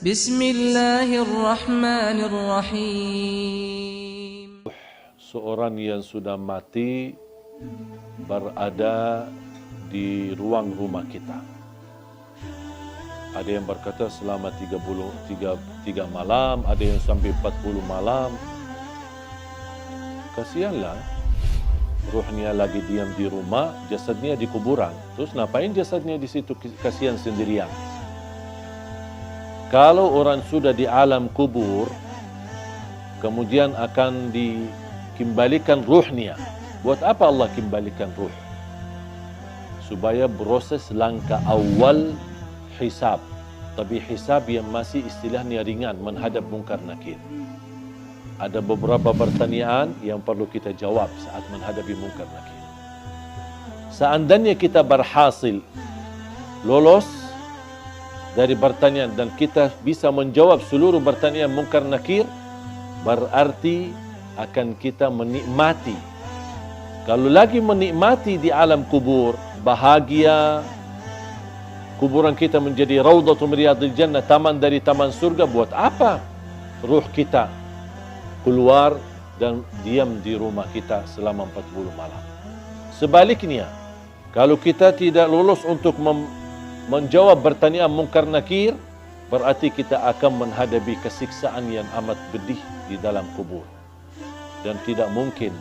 Bismillahirrahmanirrahim. Seorang yang sudah mati berada di ruang rumah kita. Ada yang berkata selama 3 malam, ada yang sampai 40 malam. Kasihanlah, ruhnya lagi diam di rumah, jasadnya di kuburan. Terus ngapain jasadnya di situ kasihan sendirian? Kalau orang sudah di alam kubur, kemudian akan dikembalikan ruhnya. Buat apa Allah kembalikan ruh? Supaya proses langkah awal hisab. Tapi hisab yang masih istilahnya ringan, menghadap mungkar nakir. Ada beberapa pertanyaan yang perlu kita jawab saat menghadapi mungkar nakir. Seandainya kita berhasil lolos dari pertanyaan dan kita bisa menjawab seluruh pertanyaan mungkar nakir, berarti akan kita menikmati. Kalau lagi menikmati di alam kubur, bahagia, kuburan kita menjadi raudhatul min riyadil jannah, taman dari taman surga. Buat apa ruh kita keluar dan diam di rumah kita selama 40 malam? Sebaliknya, kalau kita tidak lolos untuk menjawab pertanyaan mungkar nakir, berarti kita akan menghadapi kesiksaan yang amat pedih di dalam kubur. Dan tidak mungkin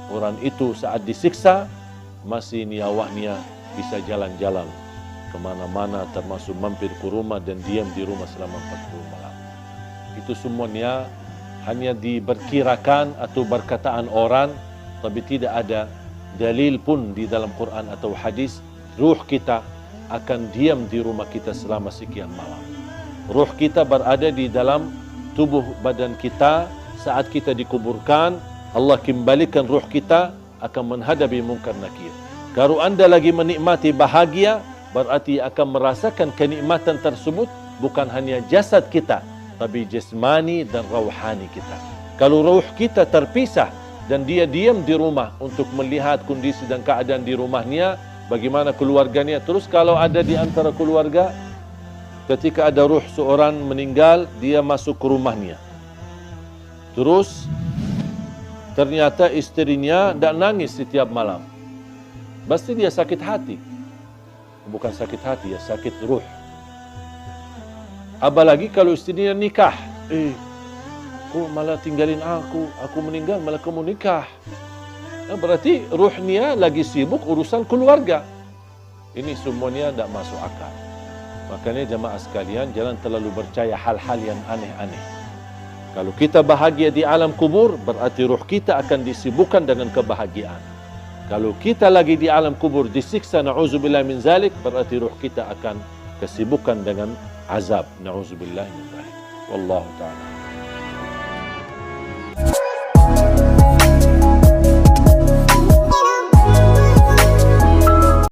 orang itu saat disiksa masih nyawanya bisa jalan-jalan kemana-mana, termasuk mampir ke rumah dan diam di rumah selama 40 malam. Itu semuanya hanya diperkirakan atau perkataan orang, tapi tidak ada dalil pun di dalam Quran atau hadis ruh kita akan diam di rumah kita selama sekian malam. Ruh kita berada di dalam tubuh badan kita. Saat kita dikuburkan, Allah kembalikan ruh kita akan menghadapi mungkar nakir. Kalau anda lagi menikmati bahagia, berarti akan merasakan kenikmatan tersebut bukan hanya jasad kita, tapi jasmani dan rauhani kita. Kalau ruh kita terpisah dan dia diam di rumah untuk melihat kondisi dan keadaan di rumahnya, bagaimana keluarganya. Terus kalau ada di antara keluarga, ketika ada ruh seorang meninggal, dia masuk ke rumahnya. Terus ternyata istrinya tidak nangis setiap malam. Pasti dia sakit hati. Bukan sakit hati, ya sakit ruh. Apalagi kalau istrinya nikah. Kok malah tinggalin aku meninggal malah kamu nikah. Berarti ruhnya lagi sibuk urusan keluarga. Ini semuanya tidak masuk akal. Makanya jemaah sekalian, jangan terlalu percaya hal-hal yang aneh-aneh. Kalau kita bahagia di alam kubur, berarti ruh kita akan disibukkan dengan kebahagiaan. Kalau kita lagi di alam kubur disiksa, na'udzubillah min zalik, berarti ruh kita akan kesibukan dengan azab. Na'udzubillah min zalik. Wallahu ta'ala.